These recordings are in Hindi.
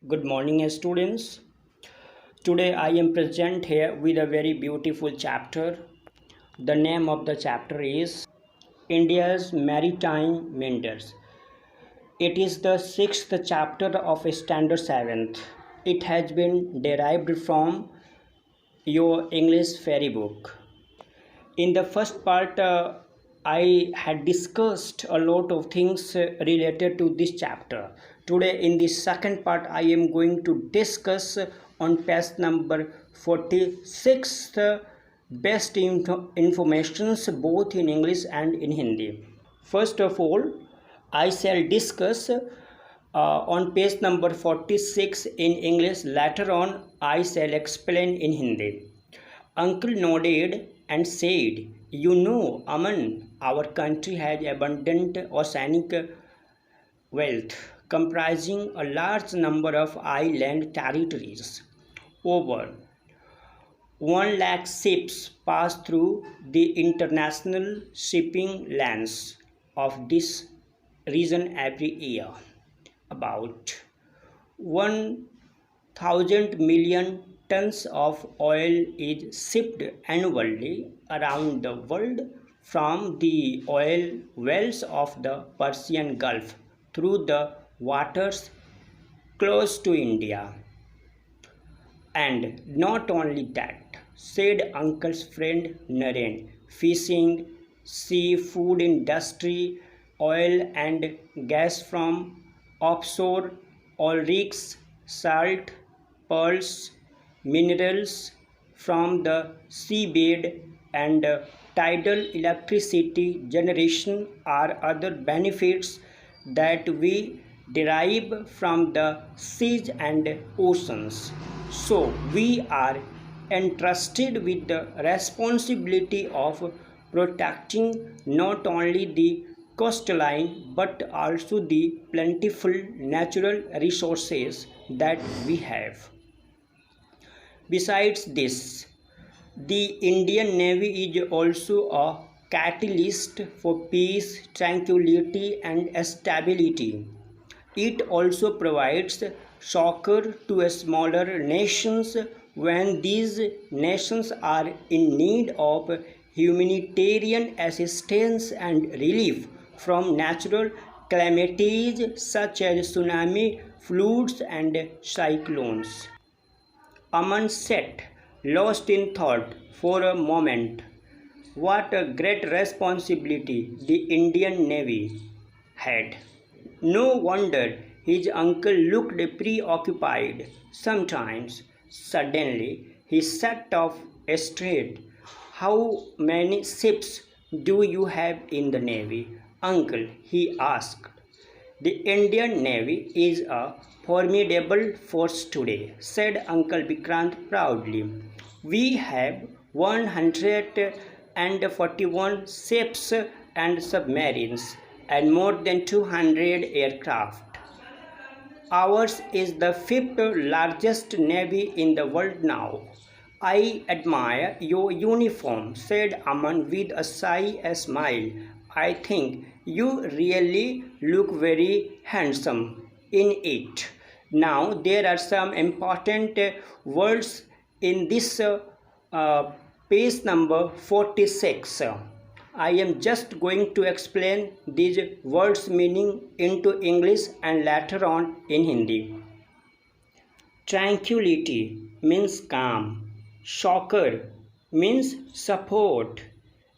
Good morning, students. Today I am present here with a very beautiful chapter. The name of the chapter is India's Maritime Meanders. It is the sixth chapter of Standard 7th. It has been derived from your English fairy book. In the first part, I had discussed a lot of things related to this chapter. Today, in the second part, I am going to discuss on page number 46 best informations both in English and in Hindi. First of all, I shall discuss on page number 46 in English. Later on, I shall explain in Hindi. Uncle nodded and said, "You know, Aman, our country has abundant oceanic wealth, comprising a large number of island territories. Over 1 lakh ships pass through the international shipping lanes of this region every year. About 1,000 million tons of oil is shipped annually around the world from the oil wells of the Persian Gulf through the waters close to India. And not only that," said Uncle's friend Naren, "fishing, seafood industry, oil and gas from offshore oil rigs, salt, pearls, minerals from the seabed, and tidal electricity generation are other benefits that we derive from the seas and oceans. So we are entrusted with the responsibility of protecting not only the coastline but also the plentiful natural resources that we have. Besides this, the Indian Navy is also a catalyst for peace, tranquility, and stability. It also provides succor to smaller nations when these nations are in need of humanitarian assistance and relief from natural calamities such as tsunami, floods, and cyclones." Aman sat, lost in thought for a moment. What a great responsibility the Indian Navy had. No wonder his uncle looked preoccupied. Sometimes, suddenly, he sat up straight. "How many ships do you have in the Navy, Uncle?" he asked. "The Indian Navy is a formidable force today," said Uncle Vikrant proudly. "We have 141 ships and submarines and more than 200 aircraft. Ours is the fifth largest navy in the world now." "I admire your uniform," said Aman with a shy smile. "I think you really look very handsome in it." Now there are some important words in this page number 46. I am just going to explain these words meaning into English and later on in Hindi. Tranquility means calm. Succor means support.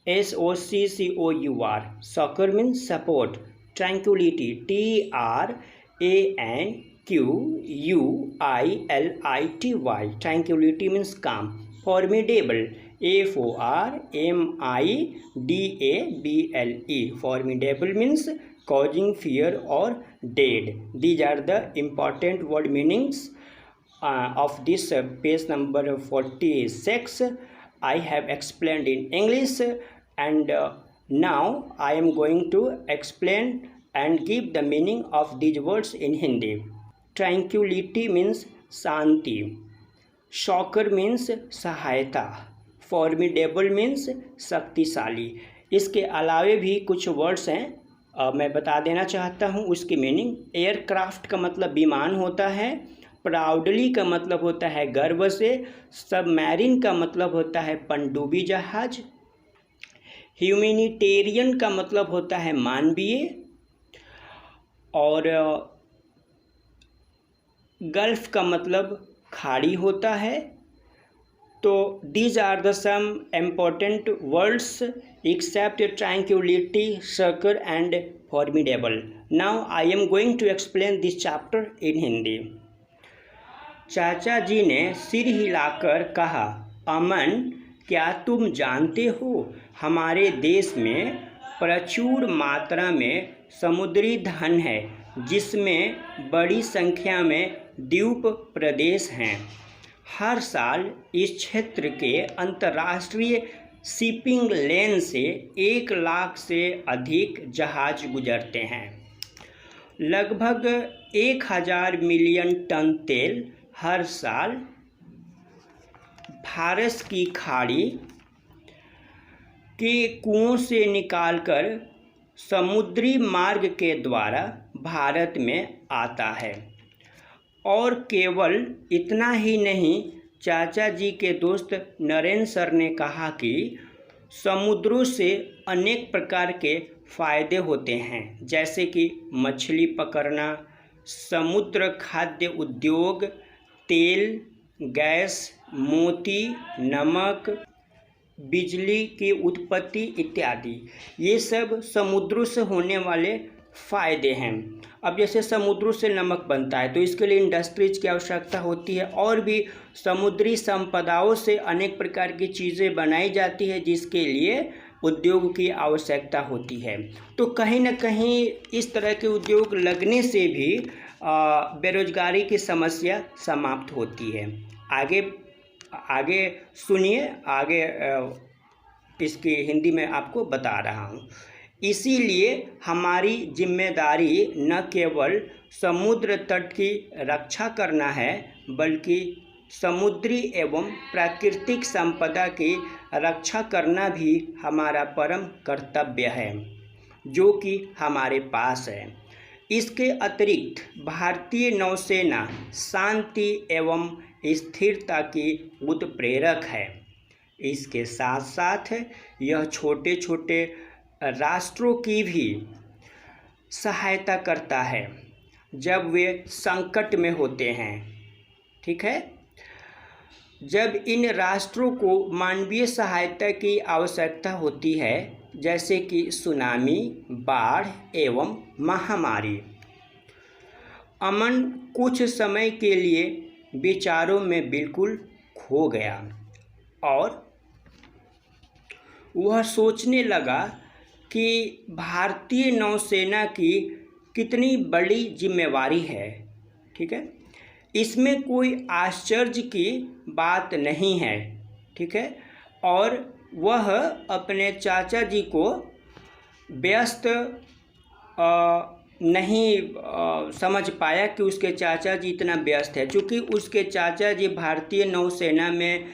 SOCCOUR. Succor means support. Tranquility. TRANQUILITY. Tranquility means calm. Formidable. FORMIDABLE. Formidable means causing fear or dread. These are the important word meanings of this page number 46. I have explained in English, and now I am going to explain and give the meaning of these words in Hindi. Tranquility means Shanti. Succor means सहायता. Formidable means शक्तिशाली. इसके अलावे भी कुछ वर्ड्स हैं मैं बता देना चाहता हूँ उसकी मीनिंग. एयरक्राफ्ट का मतलब विमान होता है प्राउडली का मतलब होता है गर्व से, सबमैरिन का मतलब होता है पनडुब्बी जहाज, ह्यूमैनिटेरियन का मतलब होता है मानवीय, और गल्फ का मतलब खाड़ी होता है। तो these are the some important words except tranquility, succor and formidable. Now I am going to explain this chapter in Hindi. चाचा जी ने सिर हिलाकर कहा, अमन क्या तुम जानते हो हमारे देश में प्रचुर मात्रा में समुद्री धन है, जिसमें बड़ी संख्या में द्वीप प्रदेश हैं। हर साल इस क्षेत्र के अंतर्राष्ट्रीय शिपिंग लेन से 1 लाख से अधिक जहाज गुजरते हैं। लगभग 1000 मिलियन टन तेल हर साल फारस की खाड़ी के कुओं से निकालकर समुद्री मार्ग के द्वारा भारत में आता है। और केवल इतना ही नहीं, चाचा जी के दोस्त नरेंद्र सर ने कहा कि समुद्रों से अनेक प्रकार के फ़ायदे होते हैं, जैसे कि मछली पकड़ना, समुद्र खाद्य उद्योग, तेल, गैस, मोती, नमक, बिजली की उत्पत्ति इत्यादि। ये सब समुद्रों से होने वाले फ़ायदे हैं। अब जैसे समुद्रों से नमक बनता है तो इसके लिए इंडस्ट्रीज की आवश्यकता होती है, और भी समुद्री संपदाओं से अनेक प्रकार की चीज़ें बनाई जाती है, जिसके लिए उद्योग की आवश्यकता होती है। तो कहीं ना कहीं इस तरह के उद्योग लगने से भी बेरोजगारी की समस्या समाप्त होती है। आगे सुनिए, आगे इसकी हिंदी में आपको बता रहा हूँ। इसीलिए हमारी जिम्मेदारी न केवल समुद्र तट की रक्षा करना है, बल्कि समुद्री एवं प्राकृतिक संपदा की रक्षा करना भी हमारा परम कर्तव्य है, जो कि हमारे पास है। इसके अतिरिक्त भारतीय नौसेना शांति एवं स्थिरता की उत्प्रेरक है। इसके साथ साथ यह छोटे छोटे राष्ट्रों की भी सहायता करता है जब वे संकट में होते हैं। ठीक है, जब इन राष्ट्रों को मानवीय सहायता की आवश्यकता होती है, जैसे कि सुनामी, बाढ़ एवं महामारी। अमन कुछ समय के लिए विचारों में बिल्कुल खो गया और वह सोचने लगा कि भारतीय नौसेना की कितनी बड़ी जिम्मेवारी है। ठीक है, इसमें कोई आश्चर्य की बात नहीं है। ठीक है, और वह अपने चाचा जी को व्यस्त नहीं समझ पाया कि उसके चाचा जी इतना व्यस्त है, क्योंकि उसके चाचा जी भारतीय नौसेना में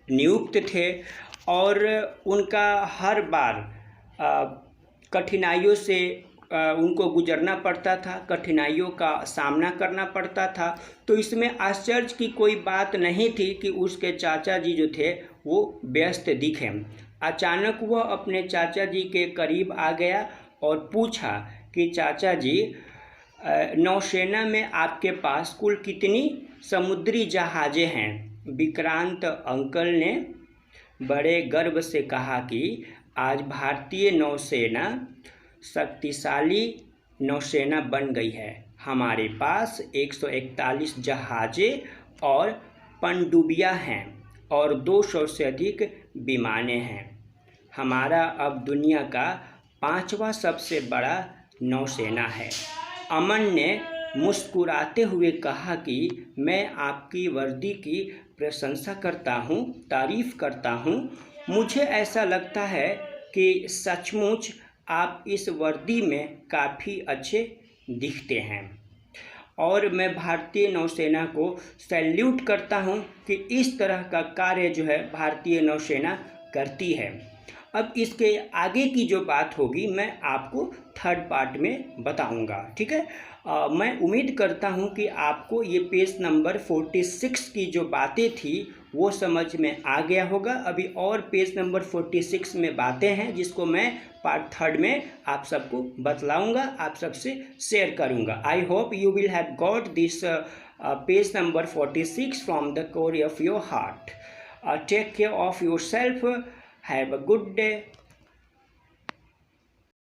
नियुक्त थे और उनका हर बार कठिनाइयों से उनको गुजरना पड़ता था, कठिनाइयों का सामना करना पड़ता था। तो इसमें आश्चर्य की कोई बात नहीं थी कि उसके चाचा जी जो थे वो व्यस्त दिखे। अचानक वह अपने चाचा जी के करीब आ गया और पूछा कि चाचा जी, नौसेना में आपके पास कुल कितनी समुद्री जहाज़ें हैं? विक्रांत अंकल ने बड़े गर्व से कहा कि आज भारतीय नौसेना शक्तिशाली नौसेना बन गई है। हमारे पास 141 जहाज़ें और पनडुब्बियां हैं और 200 से अधिक विमानें हैं। हमारा अब दुनिया का 5वां सबसे बड़ा नौसेना है। अमन ने मुस्कुराते हुए कहा कि मैं आपकी वर्दी की प्रशंसा करता हूँ, तारीफ़ करता हूँ। मुझे ऐसा लगता है कि सचमुच आप इस वर्दी में काफ़ी अच्छे दिखते हैं और मैं भारतीय नौसेना को सैल्यूट करता हूं कि इस तरह का कार्य जो है भारतीय नौसेना करती है। अब इसके आगे की जो बात होगी मैं आपको 3rd पार्ट में बताऊंगा। ठीक है, मैं उम्मीद करता हूँ कि आपको ये पेज नंबर 46 की जो बातें थी वो समझ में आ गया होगा। अभी और पेज नंबर 46 में बातें हैं जिसको मैं पार्ट 3 में आप सबको बतलाऊंगा, आप सबसे शेयर करूंगा। I hope you will have got this page number 46 from the core of your heart. Take care of your self. Have a good day.